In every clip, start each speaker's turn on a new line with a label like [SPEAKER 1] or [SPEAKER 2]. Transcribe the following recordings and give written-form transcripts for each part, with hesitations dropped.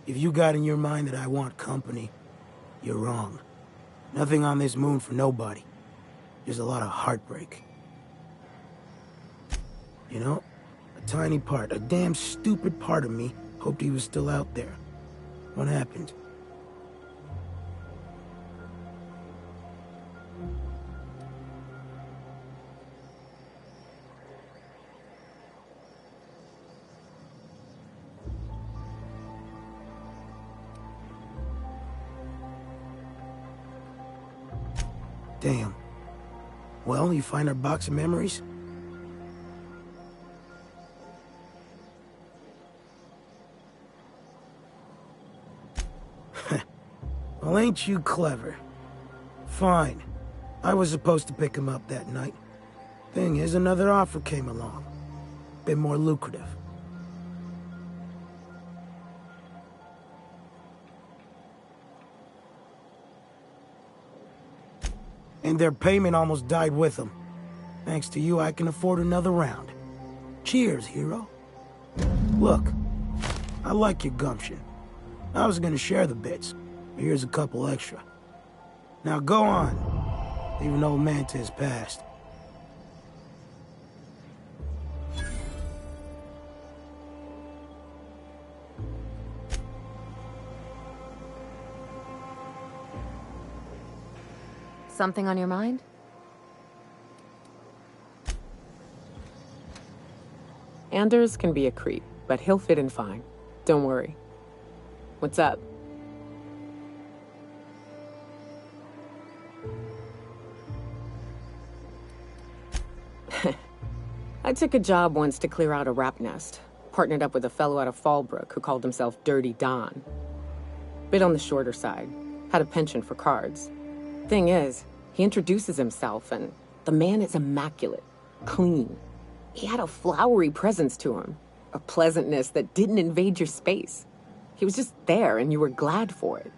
[SPEAKER 1] If you got in your mind that I want company, you're wrong. Nothing on this moon for nobody. Just a lot of heartbreak. You know, a tiny part, a damn stupid part of me hoped he was still out there. What happened? Damn. Well, you find our box of memories? Well, ain't you clever? Fine. I was supposed to pick him up that night. Thing is, another offer came along. Bit more lucrative. And their payment almost died with them. Thanks to you, I can afford another round. Cheers, hero. Look, I like your gumption. I was gonna share the bits, but here's a couple extra. Now go on. Leave an old man to his past.
[SPEAKER 2] Something on your mind?
[SPEAKER 3] Anders can be a creep, but he'll fit in fine. Don't worry. What's up? I took a job once to clear out a rap nest. Partnered up with a fellow out of Fallbrook who called himself Dirty Don. Bit on the shorter side. Had a penchant for cards. Thing is, he introduces himself and the man is immaculate. Clean. He had a flowery presence to him. A pleasantness that didn't invade your space. He was just there and you were glad for it.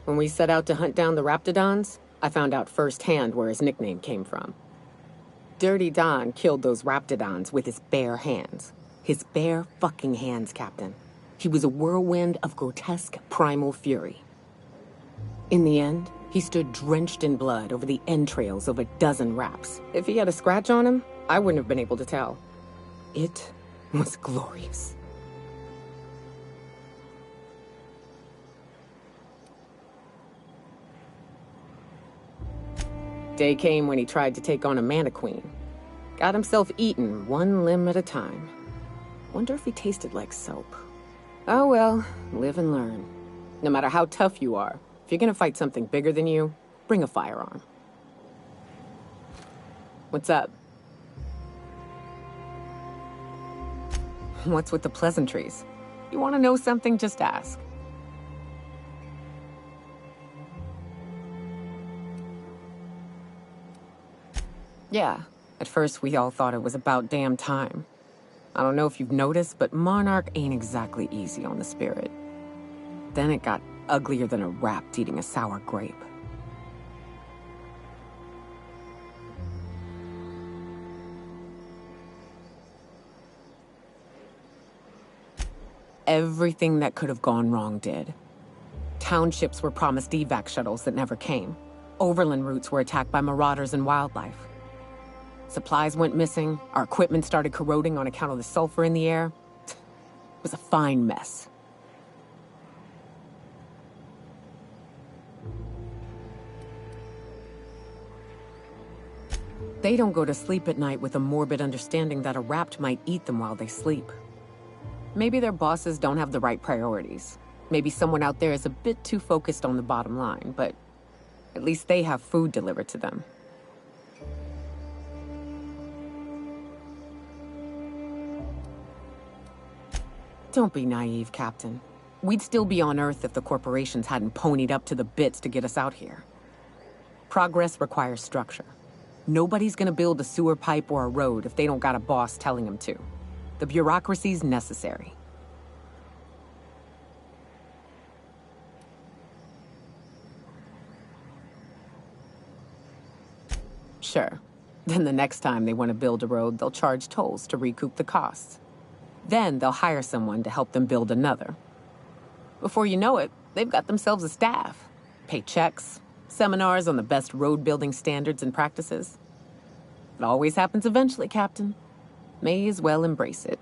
[SPEAKER 3] When we set out to hunt down the Raptidons, I found out firsthand where his nickname came from. Dirty Don killed those Raptidons with his bare hands. His bare fucking hands, Captain. He was a whirlwind of grotesque primal fury. In the end, he stood drenched in blood over the entrails of a dozen raps. If he had a scratch on him, I wouldn't have been able to tell. It was glorious. Day came when he tried to take on a Mantiqueen. Got himself eaten one limb at a time. Wonder if he tasted like soap. Oh well, live and learn. No matter how tough you are, if you're gonna fight something bigger than you, bring a firearm. What's up? What's with the pleasantries? You want to know something, just ask. Yeah, at first we all thought it was about damn time. I don't know if you've noticed, but Monarch ain't exactly easy on the spirit. Then it got uglier than a rat eating a sour grape. Everything that could have gone wrong did. Townships were promised evac shuttles that never came. Overland routes were attacked by marauders and wildlife. Supplies went missing, our equipment started corroding on account of the sulfur in the air. It was a fine mess. They don't go to sleep at night with a morbid understanding that a rapt might eat them while they sleep. Maybe their bosses don't have the right priorities. Maybe someone out there is a bit too focused on the bottom line, but at least they have food delivered to them. Don't be naive, Captain. We'd still be on Earth if the corporations hadn't ponied up to the bits to get us out here. Progress requires structure. Nobody's gonna build a sewer pipe or a road if they don't got a boss telling them to. The bureaucracy's necessary. Sure, Then the next time they want to build a road, they'll charge tolls to recoup the costs. Then they'll hire someone to help them build another. Before you know it, they've got themselves a staff. Pay checks, seminars on the best road building standards and practices. It always happens eventually, Captain. May as well embrace it.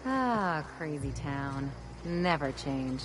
[SPEAKER 2] Ah, crazy town. Never change.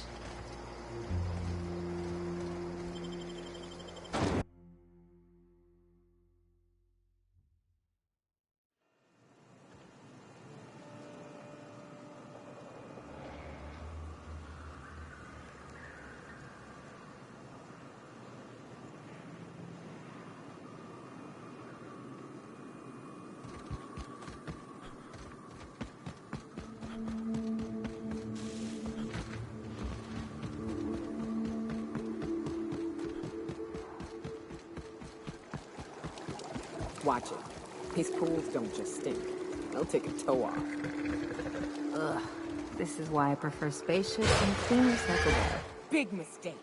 [SPEAKER 3] Watch it. These pools don't just stink. They'll take a toe off.
[SPEAKER 2] Ugh. This is why I prefer spaceships and clean recycled air.
[SPEAKER 3] Big mistake.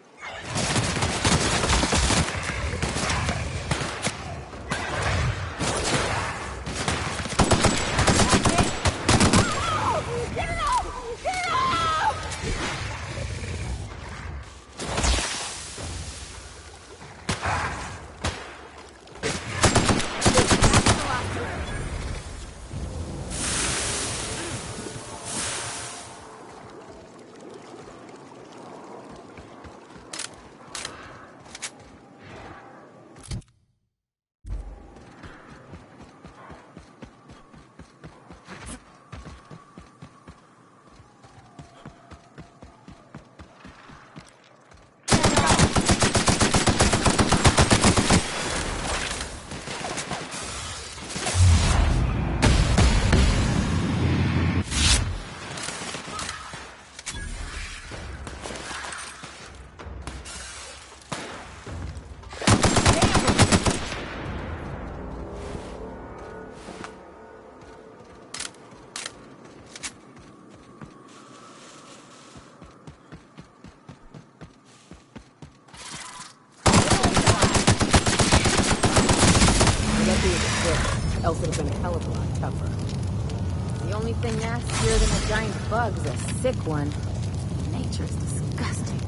[SPEAKER 3] Else would have been a hell of a lot tougher.
[SPEAKER 2] The only thing nastier than a giant bug's a sick one. Nature's disgusting.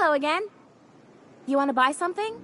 [SPEAKER 2] Hello again. You want to buy something?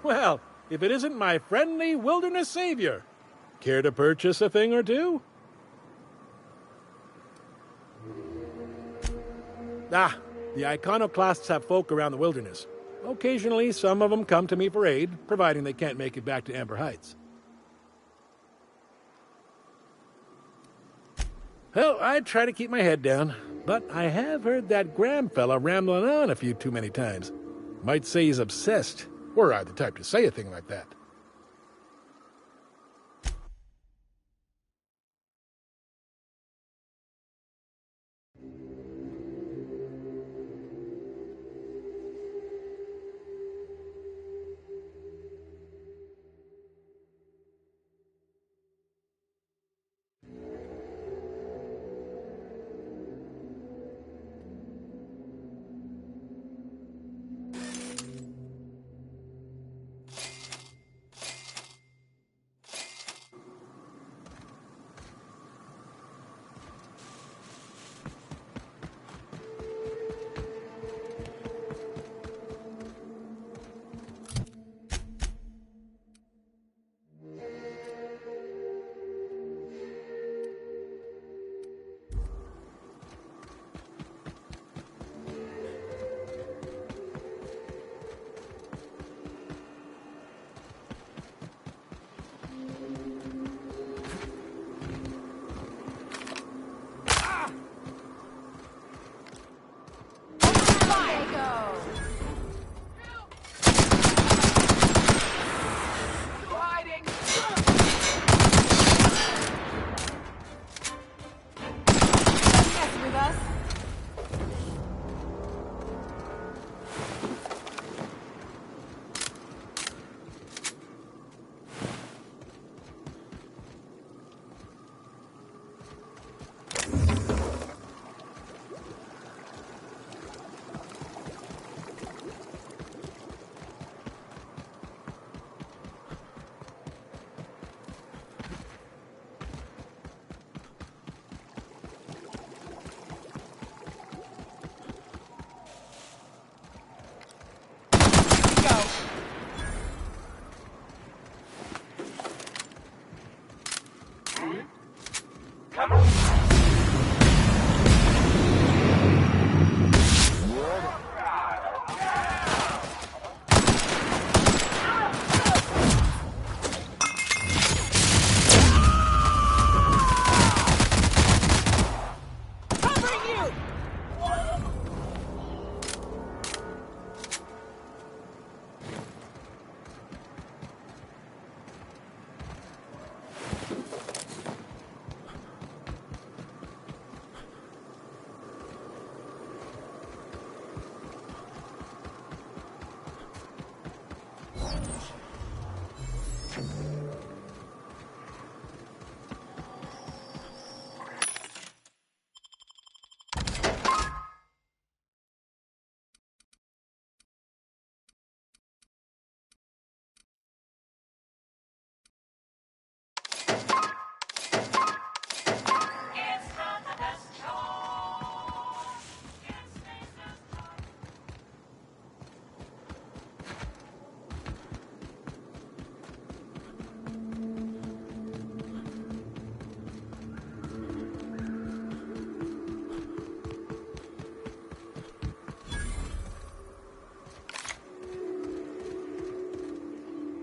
[SPEAKER 4] Well, if it isn't my friendly wilderness savior. Care to purchase a thing or two? The iconoclasts have folk around the wilderness. Occasionally, some of them come to me for aid, providing they can't make it back to Amber Heights. Well, I try to keep my head down, but I have heard that Graham fella rambling on a few too many times. Might say he's obsessed, were I the type to say a thing like that.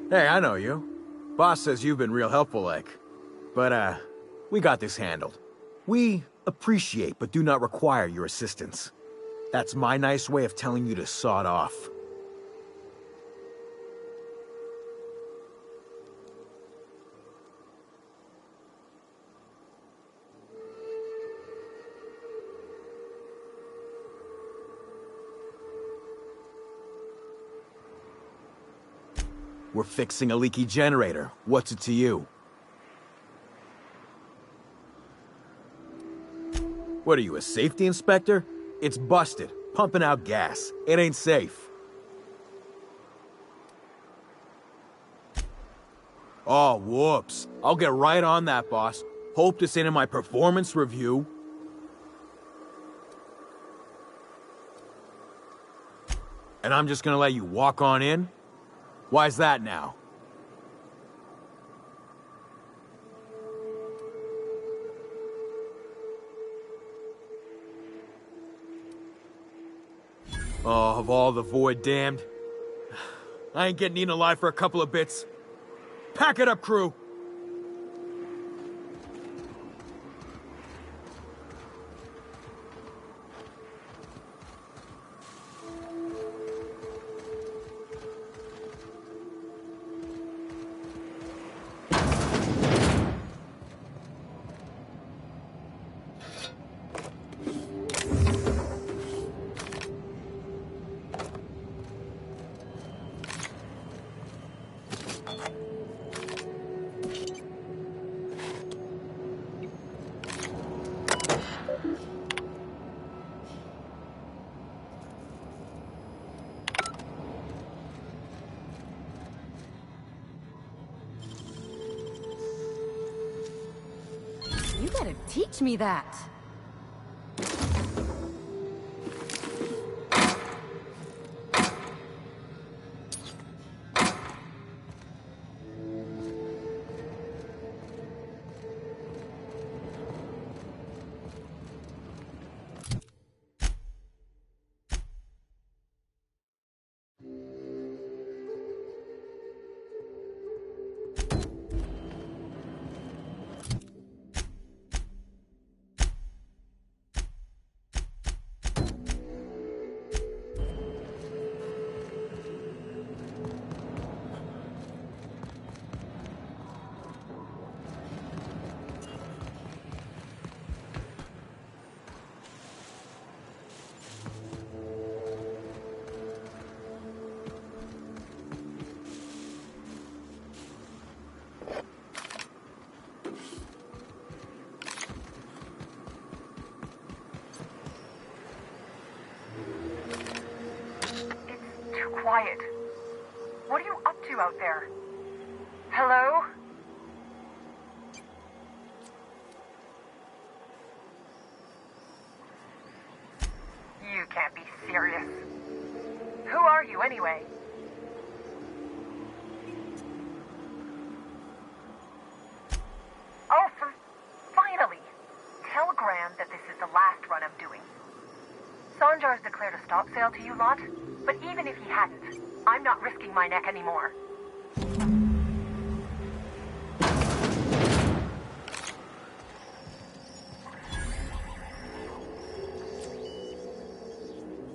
[SPEAKER 5] Hey, I know you. Boss says you've been real helpful, like. But, we got this handled. We appreciate but do not require your assistance. That's my nice way of telling you to sod off. We're fixing a leaky generator. What's it to you? What are you, a safety inspector? It's busted, pumping out gas. It ain't safe. Oh, whoops. I'll get right on that, boss. Hope this ain't in my performance review. And I'm just gonna let you walk on in? Why's that now? Oh, of all the Void damned. I ain't getting eaten alive for a couple of bits. Pack it up, crew!
[SPEAKER 2] You gotta teach me that.
[SPEAKER 6] Quiet. What are you up to out there? Hello? You can't be serious. Who are you anyway? Oh, finally! Tell Graham that this is the last run I'm doing. Sanjar's declared a stop sale to you lot, but even if he hadn't, I'm not risking my neck anymore.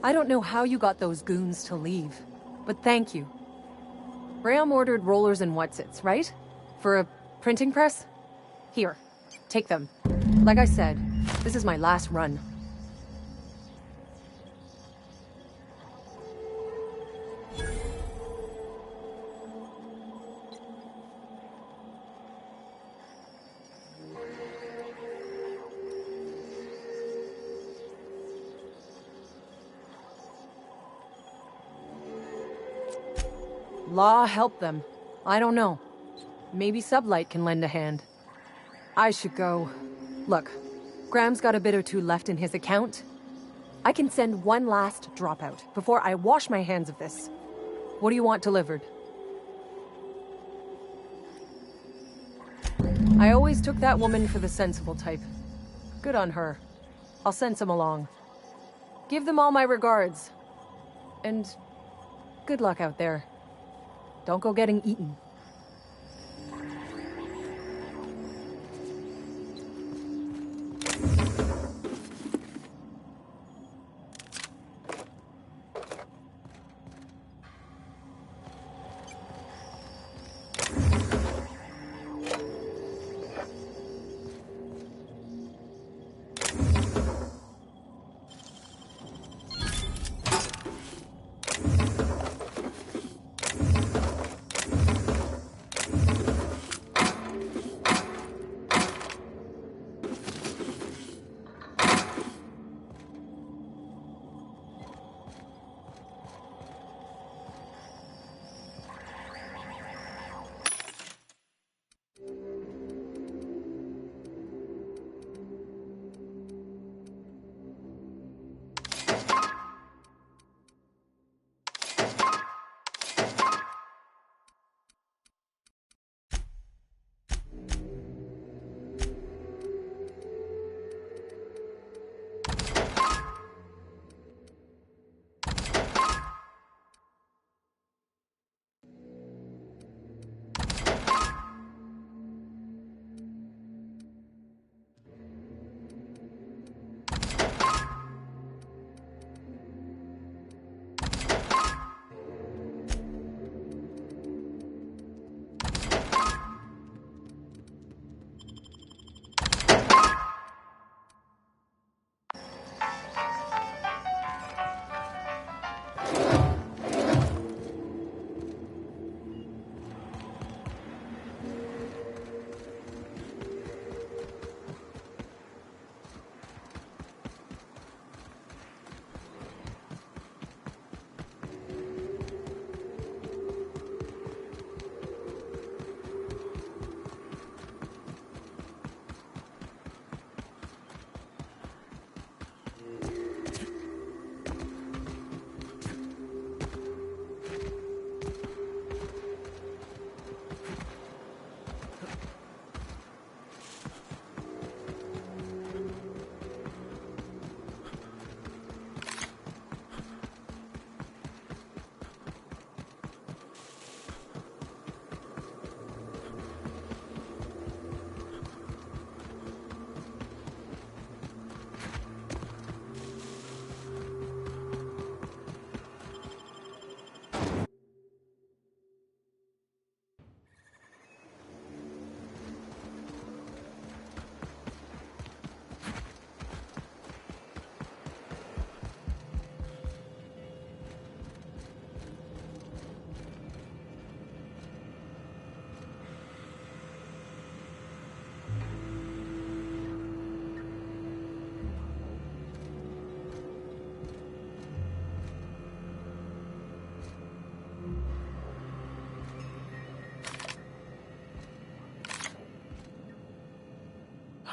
[SPEAKER 7] I don't know how you got those goons to leave, but thank you. Graham ordered rollers and whatsits, right? For a printing press? Here, take them. Like I said, this is my last run. Law help them. I don't know. Maybe Sublight can lend a hand. I should go. Look, Graham's got a bit or two left in his account. I can send one last dropout before I wash my hands of this. What do you want delivered? I always took that woman for the sensible type. Good on her. I'll send some along. Give them all my regards. And good luck out there. Don't go getting eaten.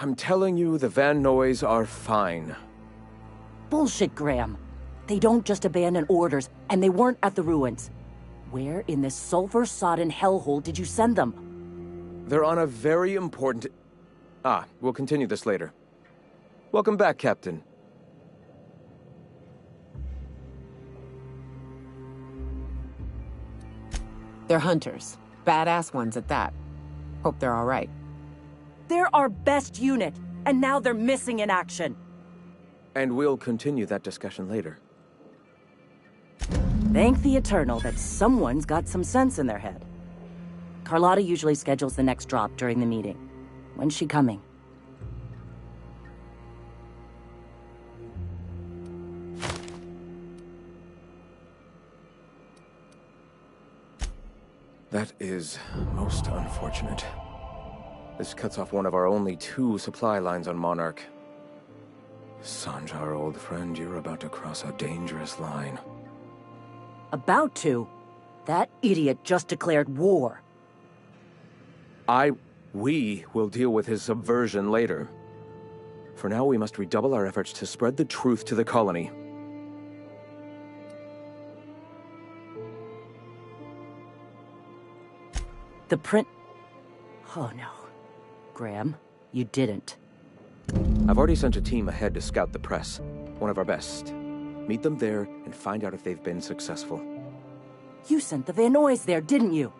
[SPEAKER 8] I'm telling you, the Van Noys are fine.
[SPEAKER 9] Bullshit, Graham. They don't just abandon orders, and they weren't at the ruins. Where in this sulfur-sodden hellhole did you send them?
[SPEAKER 8] They're on a very important... we'll continue this later. Welcome back, Captain.
[SPEAKER 3] They're hunters. Badass ones at that. Hope they're all right.
[SPEAKER 9] They're our best unit, and now they're missing in action.
[SPEAKER 8] And we'll continue that discussion later.
[SPEAKER 9] Thank the Eternal that someone's got some sense in their head. Carlotta usually schedules the next drop during the meeting. When's she coming?
[SPEAKER 8] That is most unfortunate. This cuts off one of our only 2 supply lines on Monarch. Sanjar, old friend, you're about to cross a dangerous line.
[SPEAKER 9] About to? That idiot just declared war.
[SPEAKER 8] We will deal with his subversion later. For now, we must redouble our efforts to spread the truth to the colony.
[SPEAKER 9] The print... Oh no. Graham, you didn't.
[SPEAKER 8] I've already sent a team ahead to scout the press. One of our best. Meet them there and find out if they've been successful.
[SPEAKER 9] You sent the Van Noys there, didn't you?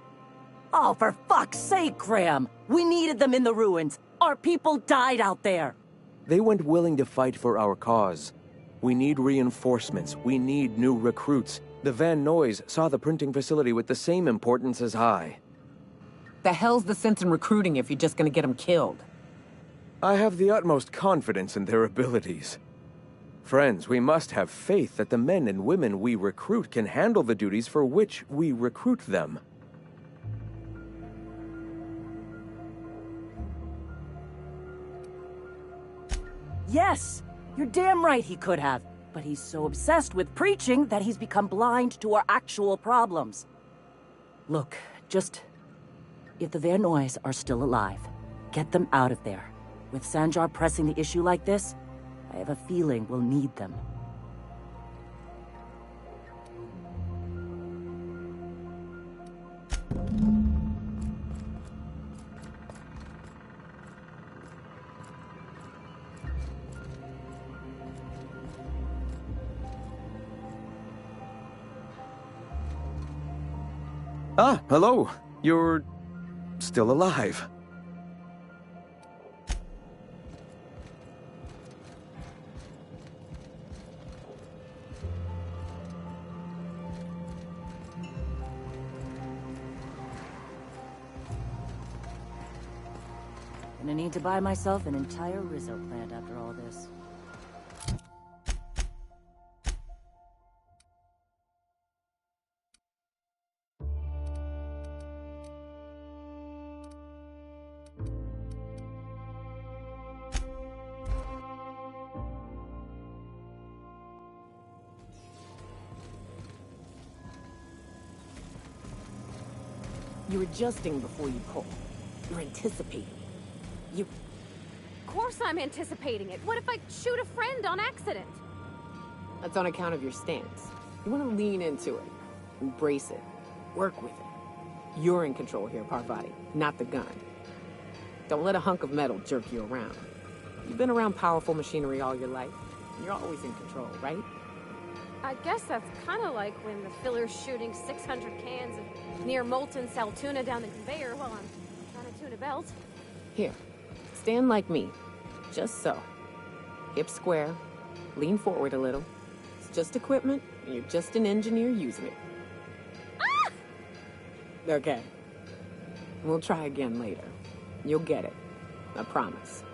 [SPEAKER 9] Oh, for fuck's sake, Graham! We needed them in the ruins! Our people died out there!
[SPEAKER 8] They went willing to fight for our cause. We need reinforcements. We need new recruits. The Van Noys saw the printing facility with the same importance as I.
[SPEAKER 3] The hell's the sense in recruiting if you're just gonna get them killed?
[SPEAKER 8] I have the utmost confidence in their abilities. Friends, we must have faith that the men and women we recruit can handle the duties for which we recruit them.
[SPEAKER 9] Yes! You're damn right he could have. But he's so obsessed with preaching that he's become blind to our actual problems. Look, just... If the Van Noys are still alive, get them out of there. With Sanjar pressing the issue like this, I have a feeling we'll need them.
[SPEAKER 8] Hello. You're... still alive.
[SPEAKER 9] Gonna need to buy myself an entire Rizzo plant after all this.
[SPEAKER 3] You're adjusting before you pull. You're anticipating. You...
[SPEAKER 2] Of course I'm anticipating it. What if I shoot a friend on accident?
[SPEAKER 3] That's on account of your stance. You want to lean into it. Embrace it. Work with it. You're in control here, Parvati, not the gun. Don't let a hunk of metal jerk you around. You've been around powerful machinery all your life. You're always in control, right?
[SPEAKER 2] I guess that's kind of like when the filler's shooting 600 cans of near molten cell tuna down the conveyor while I'm trying to tune a belt.
[SPEAKER 3] Here, stand like me. Just so. Hips square. Lean forward a little. It's just equipment, and you're just an engineer using it.
[SPEAKER 2] Ah!
[SPEAKER 3] Okay. We'll try again later. You'll get it. I promise.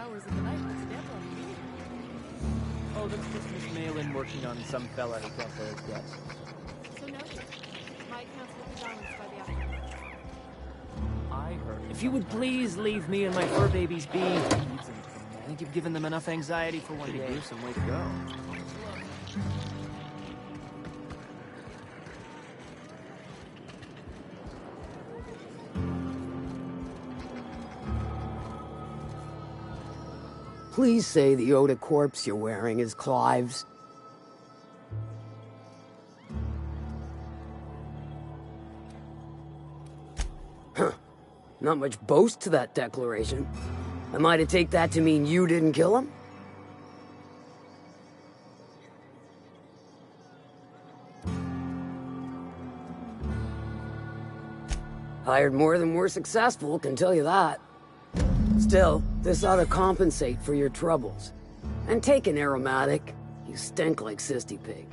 [SPEAKER 10] hours of the night to step on me.
[SPEAKER 11] Oh, that's just Miss Malin working on some fella who got there as guest.
[SPEAKER 2] So noted. My accounts will be balanced by the afternoon.
[SPEAKER 11] I heard. If you would please leave me and my fur babies be. I think you've given them enough anxiety for one day. Pretty gruesome way to go.
[SPEAKER 12] Please say the Oda corpse you're wearing is Clive's. Huh. Not much boast to that declaration. Am I to take that to mean you didn't kill him? Hired more than we're successful, can tell you that. Still, this ought to compensate for your troubles. And take an aromatic. You stink like Sisty Pig.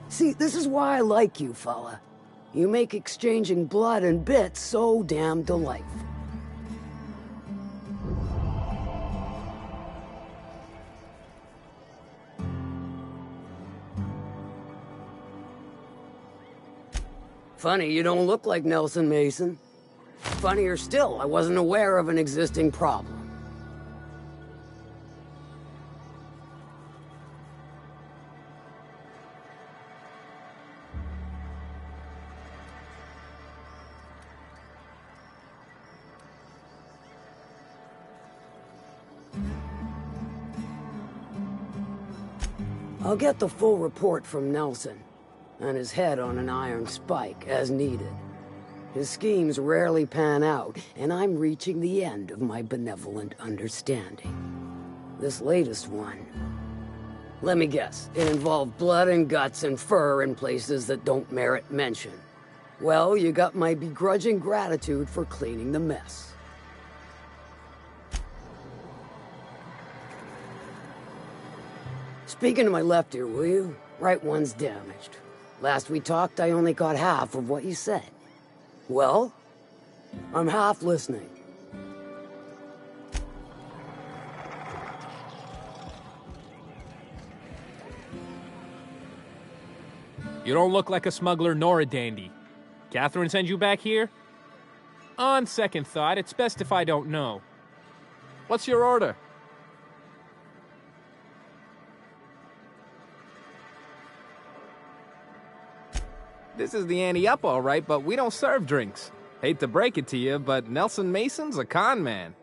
[SPEAKER 12] See, this is why I like you, fella. You make exchanging blood and bits so damn delightful. Funny, you don't look like Nelson Mason. Funnier still, I wasn't aware of an existing problem. I'll get the full report from Nelson, and his head on an iron spike, as needed. His schemes rarely pan out, and I'm reaching the end of my benevolent understanding. This latest one... Let me guess, it involved blood and guts and fur in places that don't merit mention. Well, you got my begrudging gratitude for cleaning the mess. Speaking to my left ear, will you? Right one's damaged. Last we talked, I only got half of what you said. Well, I'm half listening.
[SPEAKER 13] You don't look like a smuggler nor a dandy. Catherine sent you back here? On second thought, it's best if I don't know.
[SPEAKER 8] What's your order?
[SPEAKER 13] This is the ante up, all right, but we don't serve drinks. Hate to break it to you, but Nelson Mason's a con man.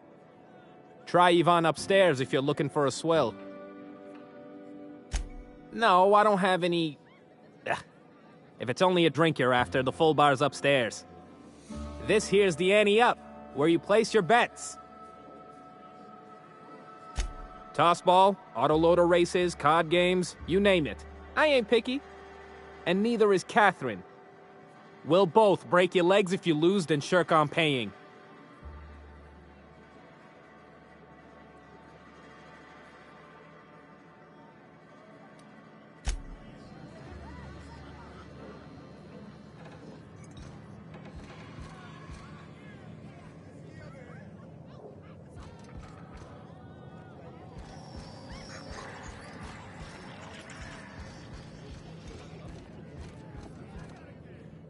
[SPEAKER 13] Try Yvonne upstairs if you're looking for a swell. No, I don't have any... Ugh. If it's only a drink you're after, the full bar's upstairs. This here's the ante up, where you place your bets. Tossball, autoloader races, card games, you name it. I ain't picky. And neither is Catherine. We'll both break your legs if you lose, then shirk on paying.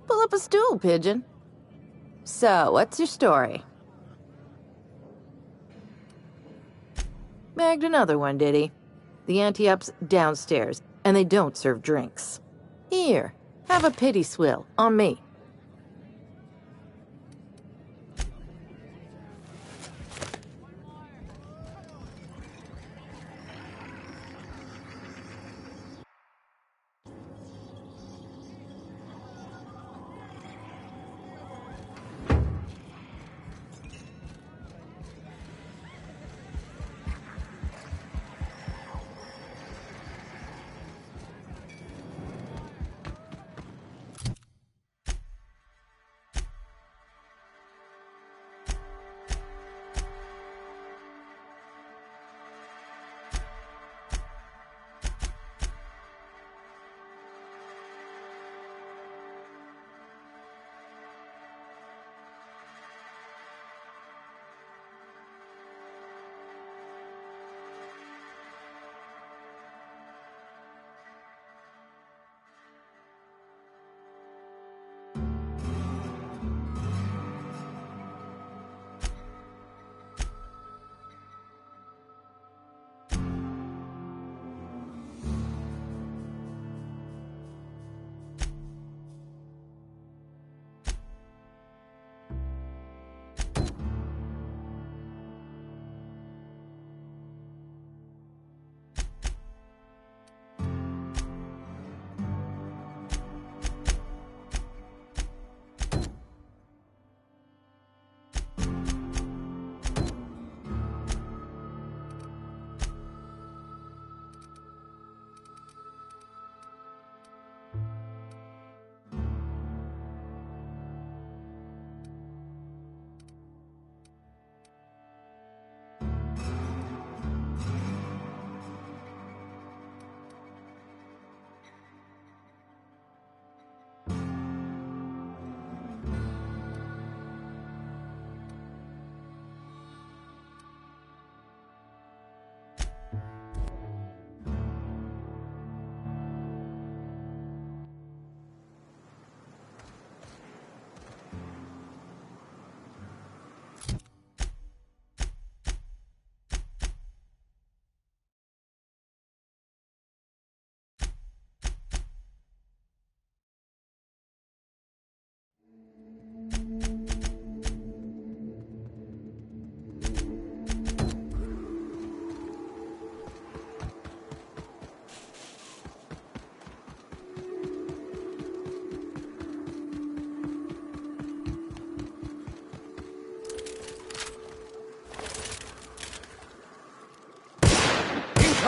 [SPEAKER 14] Pull up a stool, Pigeon. So, what's your story? Bagged another one, did he? The ante-up's downstairs, and they don't serve drinks. Here, have a pity swill, on me.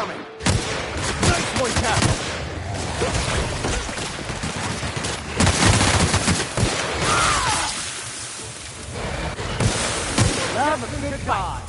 [SPEAKER 8] coming! Nice one, Captain! Have a good time!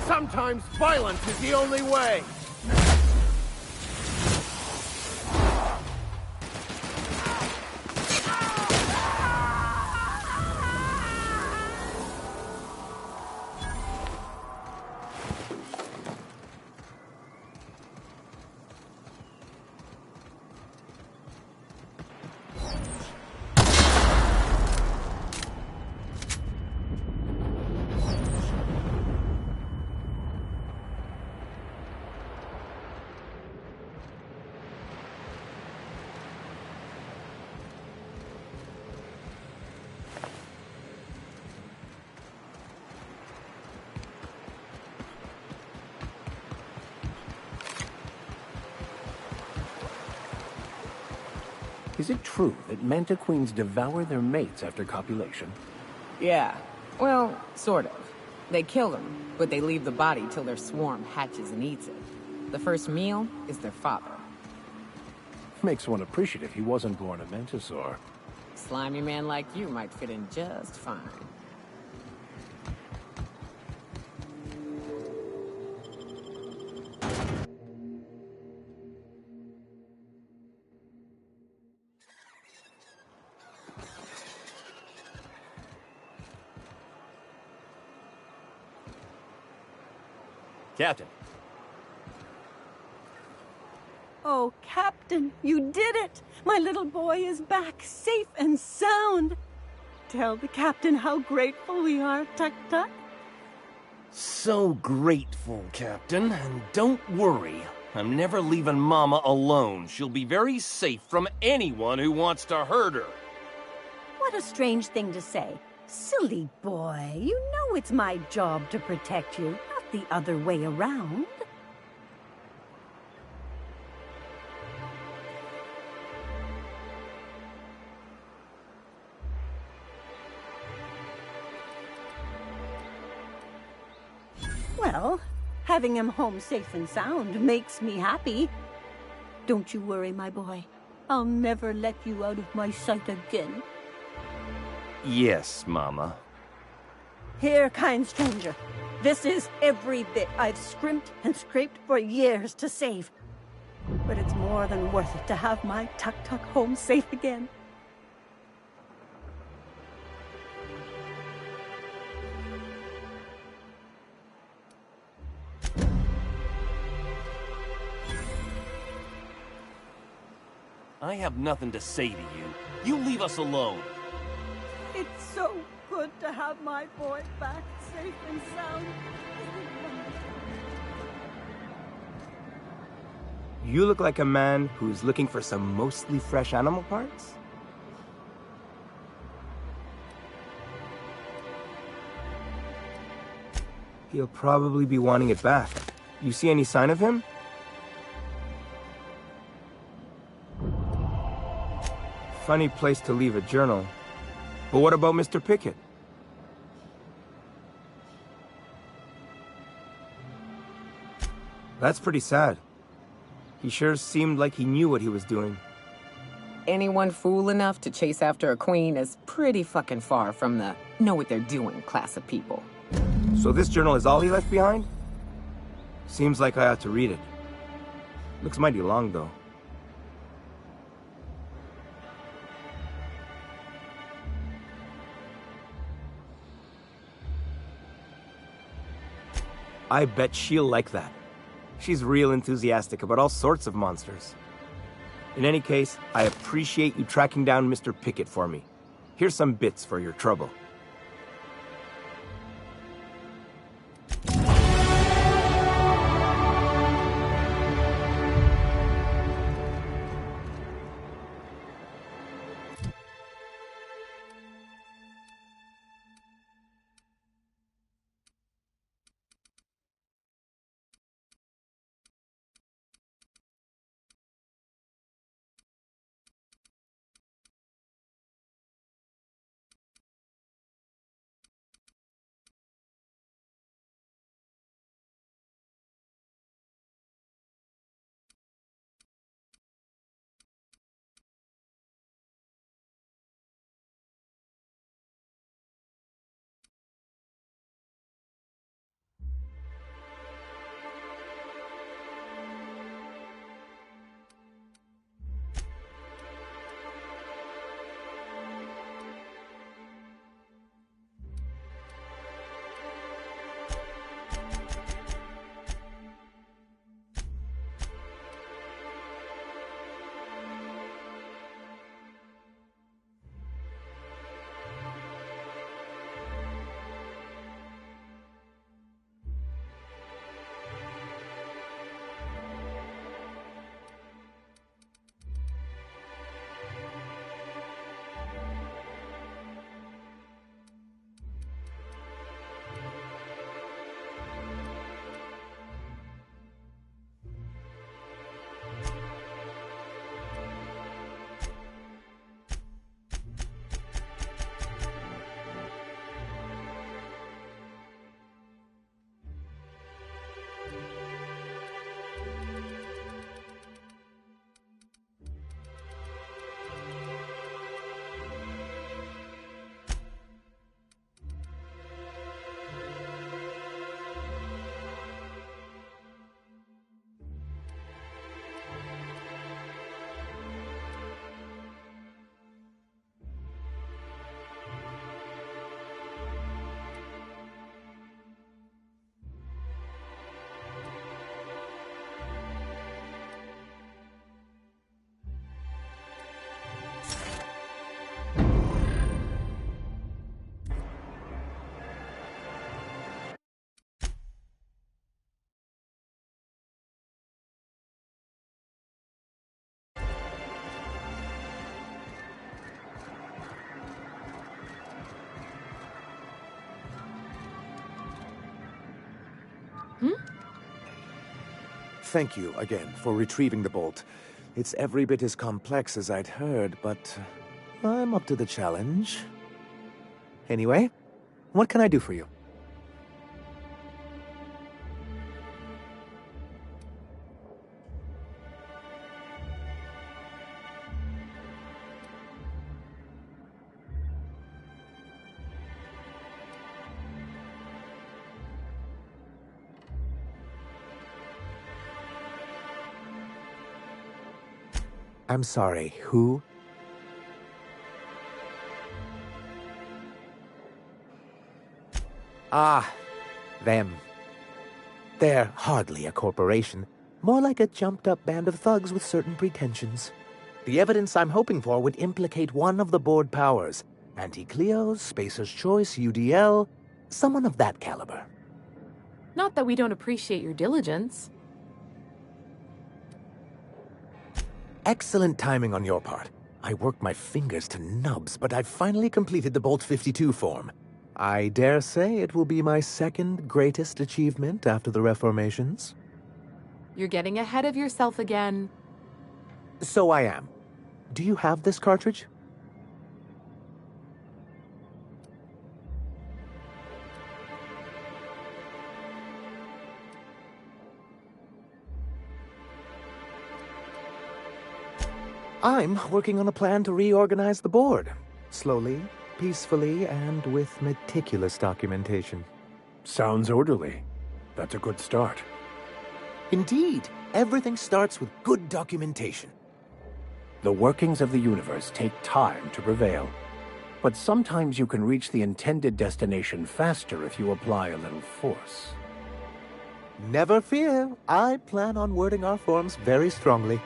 [SPEAKER 15] Sometimes violence is the only way!
[SPEAKER 16] Is it true that manta queens devour their mates after copulation?
[SPEAKER 3] Yeah. Well, sort of. They kill them, but they leave the body till their swarm hatches and eats it. The first meal is their father.
[SPEAKER 16] Makes one appreciative he wasn't born a mantisaur.
[SPEAKER 3] Slimy man like you might fit in just fine.
[SPEAKER 16] Captain.
[SPEAKER 17] Oh, Captain, you did it! My little boy is back, safe and sound! Tell the Captain how grateful we are, Tuk-Tuk.
[SPEAKER 18] So grateful, Captain. And don't worry, I'm never leaving Mama alone. She'll be very safe from anyone who wants to hurt her.
[SPEAKER 17] What a strange thing to say. Silly boy, you know it's my job to protect you, not the other way around. Well, having him home safe and sound makes me happy. Don't you worry, my boy. I'll never let you out of my sight again.
[SPEAKER 18] Yes, Mama.
[SPEAKER 17] Here, kind stranger. This is every bit I've scrimped and scraped for years to save. But it's more than worth it to have my Tuk-Tuk home safe again.
[SPEAKER 18] I have nothing to say to you. You leave us alone.
[SPEAKER 17] It's so good to have my boy back safe and sound.
[SPEAKER 19] You look like a man who's looking for some mostly fresh animal parts? He'll probably be wanting it back. You see any sign of him? Funny place to leave a journal. But what about Mr. Pickett? That's pretty sad. He sure seemed like he knew what he was doing.
[SPEAKER 3] anyone fool enough to chase after a queen is pretty fucking far from the know what they're doing class of people.
[SPEAKER 19] So this journal is all he left behind? Seems like I ought to read it. Looks mighty long, though. I bet she'll like that. She's real enthusiastic about all sorts of monsters. In any case, I appreciate you tracking down Mr. Pickett for me. Here's some bits for your trouble.
[SPEAKER 20] Thank you again for retrieving the bolt. It's every bit as complex as I'd heard, but I'm up to the challenge. Anyway, what can I do for you? I'm sorry, who? Ah, them. They're hardly a corporation, more like a jumped-up band of thugs with certain pretensions. The evidence I'm hoping for would implicate one of the board powers. Anti-Cleos, Spacer's Choice, UDL, someone of that caliber.
[SPEAKER 21] Not that we don't appreciate your diligence.
[SPEAKER 20] Excellent timing on your part. I worked my fingers to nubs, but I've finally completed the Bolt 52 form. I dare say it will be my second greatest achievement after the Reformations.
[SPEAKER 21] You're getting ahead of yourself again.
[SPEAKER 20] So I am. Do you have this cartridge? I'm working on a plan to reorganize the board. Slowly, peacefully, and with meticulous documentation.
[SPEAKER 16] Sounds orderly. That's a good start.
[SPEAKER 20] Indeed, everything starts with good documentation.
[SPEAKER 16] The workings of the universe take time to prevail. But sometimes you can reach the intended destination faster if you apply a little force.
[SPEAKER 20] Never fear, I plan on wording our forms very strongly.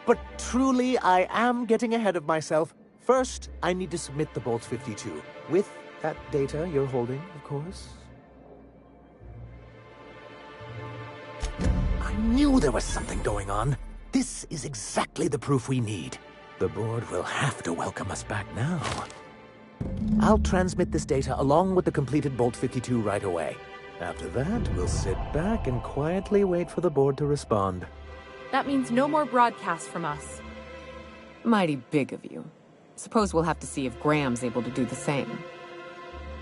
[SPEAKER 20] But truly, I am getting ahead of myself. First, I need to submit the Bolt 52, with that data you're holding, of course. I knew there was something going on. This is exactly the proof we need. The board will have to welcome us back now. I'll transmit this data along with the completed Bolt 52 right away. After that, we'll sit back and quietly wait for the board to respond.
[SPEAKER 21] That means no more broadcasts from us.
[SPEAKER 3] Mighty big of you. Suppose we'll have to see if Graham's able to do the same.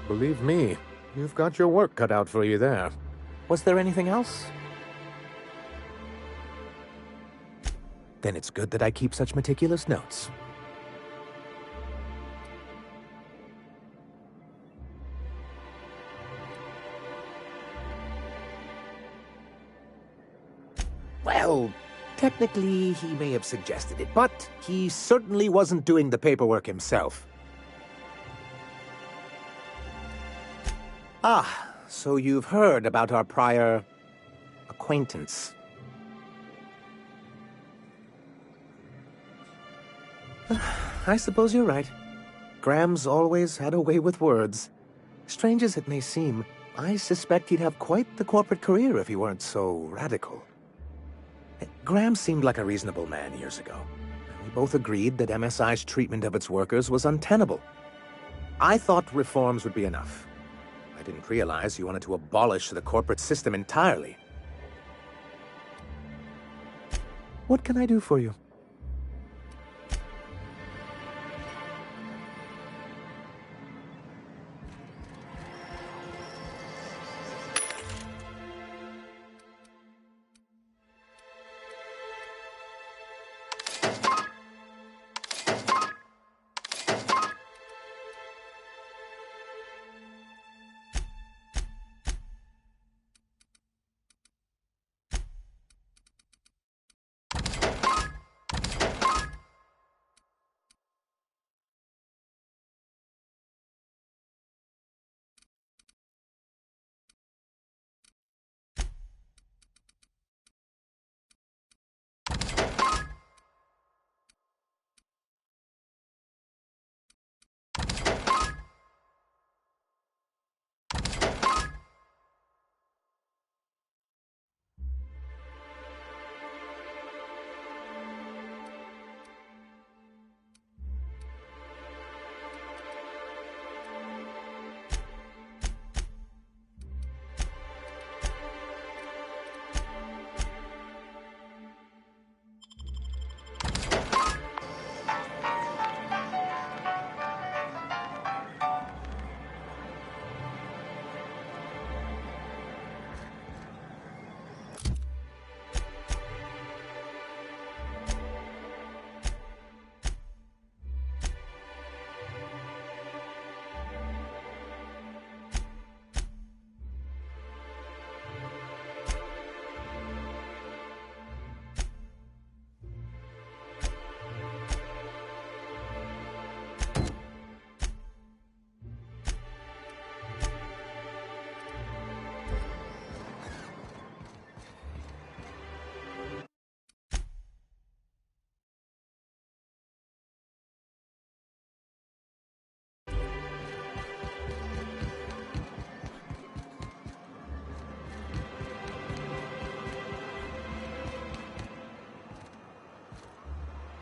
[SPEAKER 20] Believe me, you've got your work cut out for you there. Was there anything else? Then it's good that I keep such meticulous notes. Well, technically, he may have suggested it, but he certainly wasn't doing the paperwork himself. Ah, so you've heard about our prior acquaintance. I suppose you're right. Graham's always had a way with words. Strange as it may seem, I suspect he'd have quite the corporate career if he weren't so radical. Graham seemed like a reasonable man years ago. We both agreed that MSI's treatment of its workers was untenable. I thought reforms would be enough. I didn't realize you wanted to abolish the corporate system entirely. What can I do for you?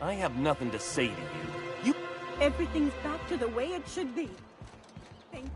[SPEAKER 18] I have nothing to say to you.
[SPEAKER 17] Everything's back to the way it should be. Thank you.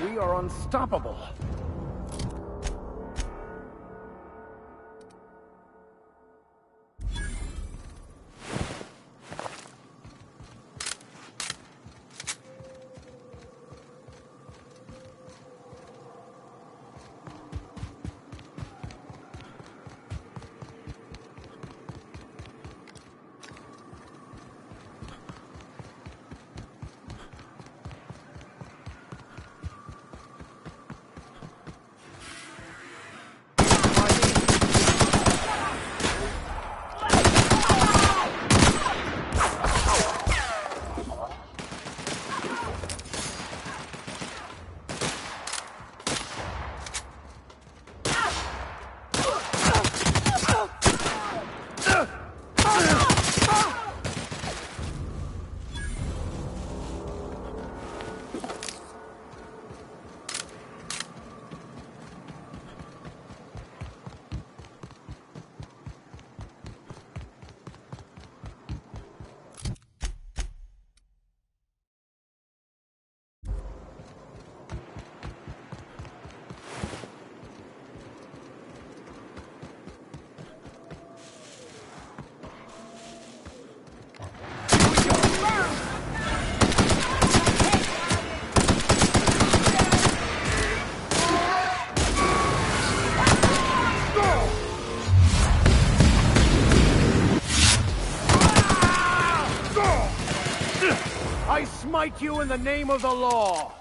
[SPEAKER 15] We are unstoppable. I smite you in the name of the law!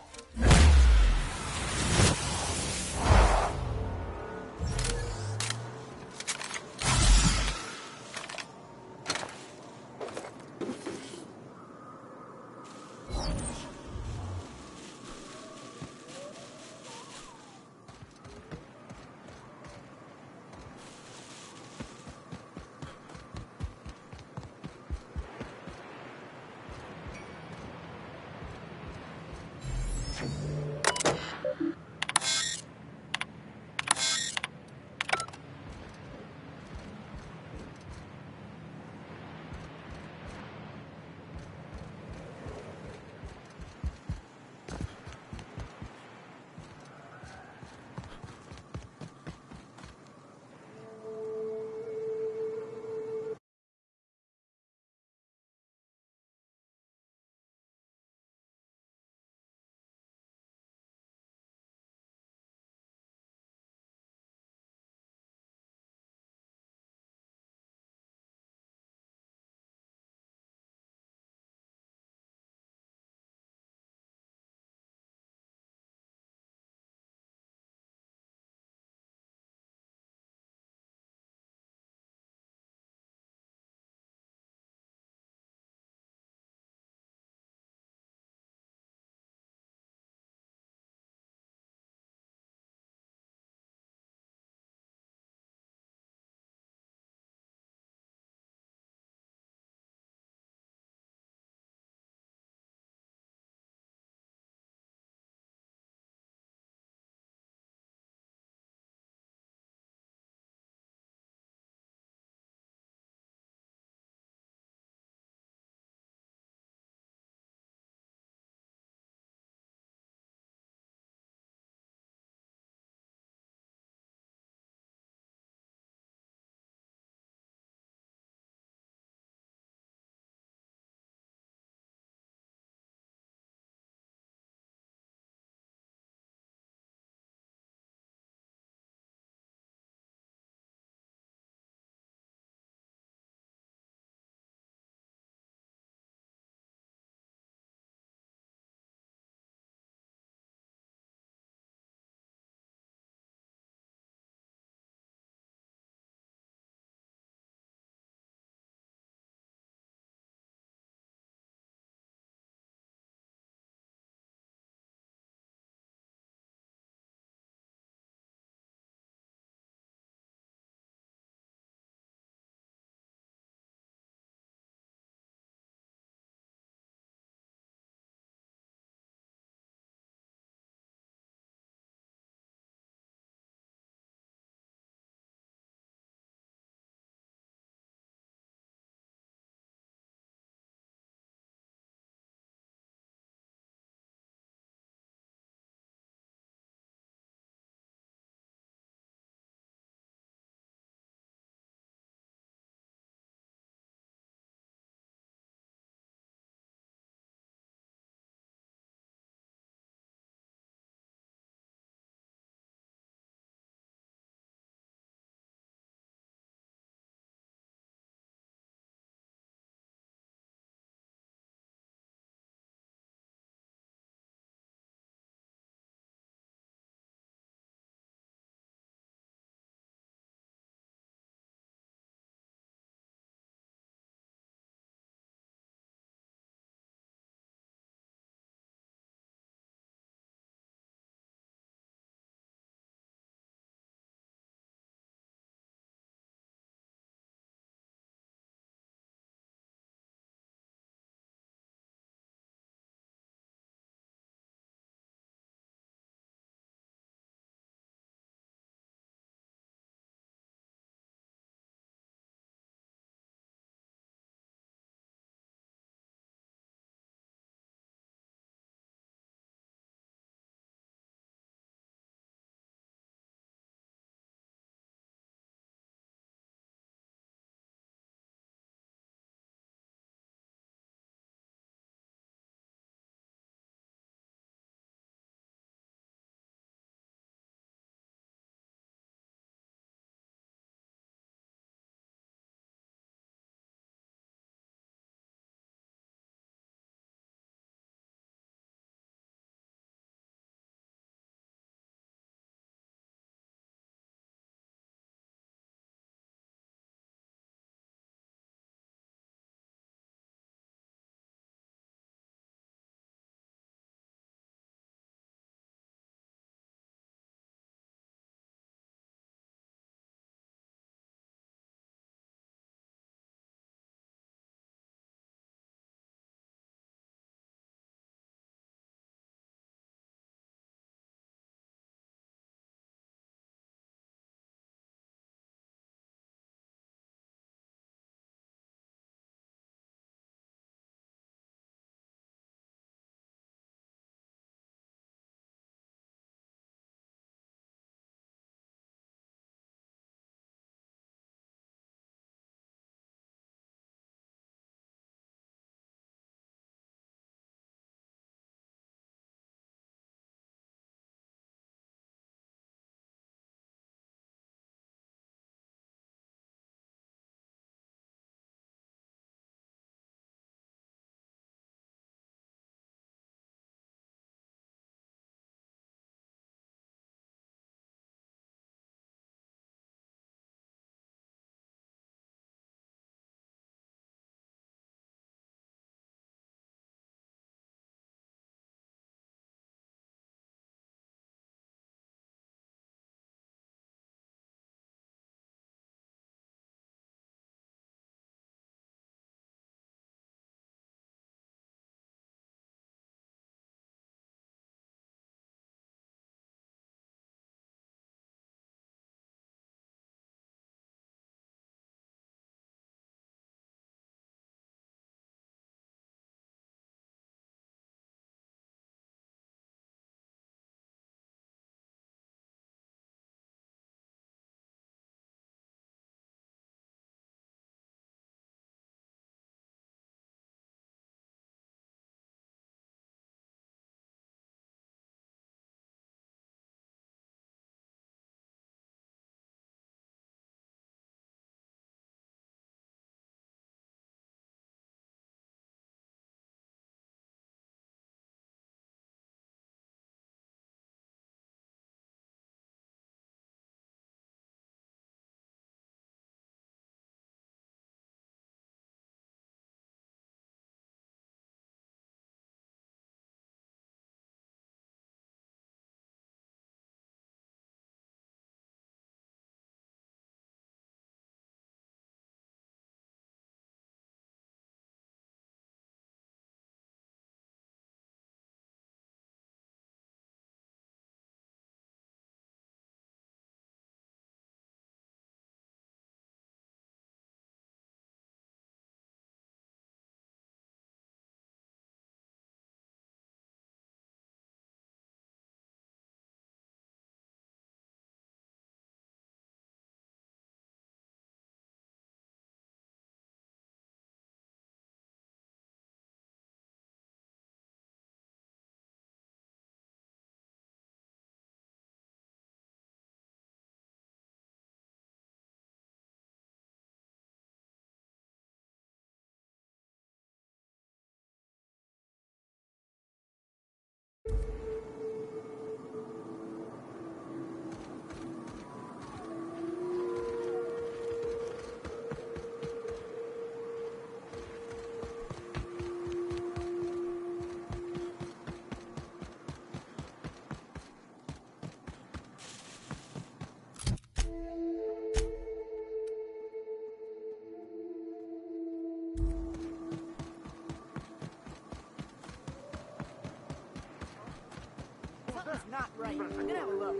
[SPEAKER 10] not right. I'm gonna have a look.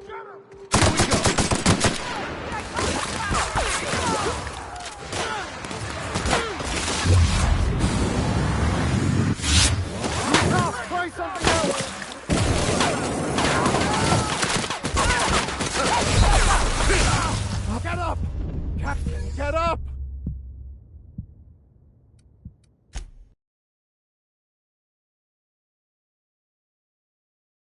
[SPEAKER 15] Here we go!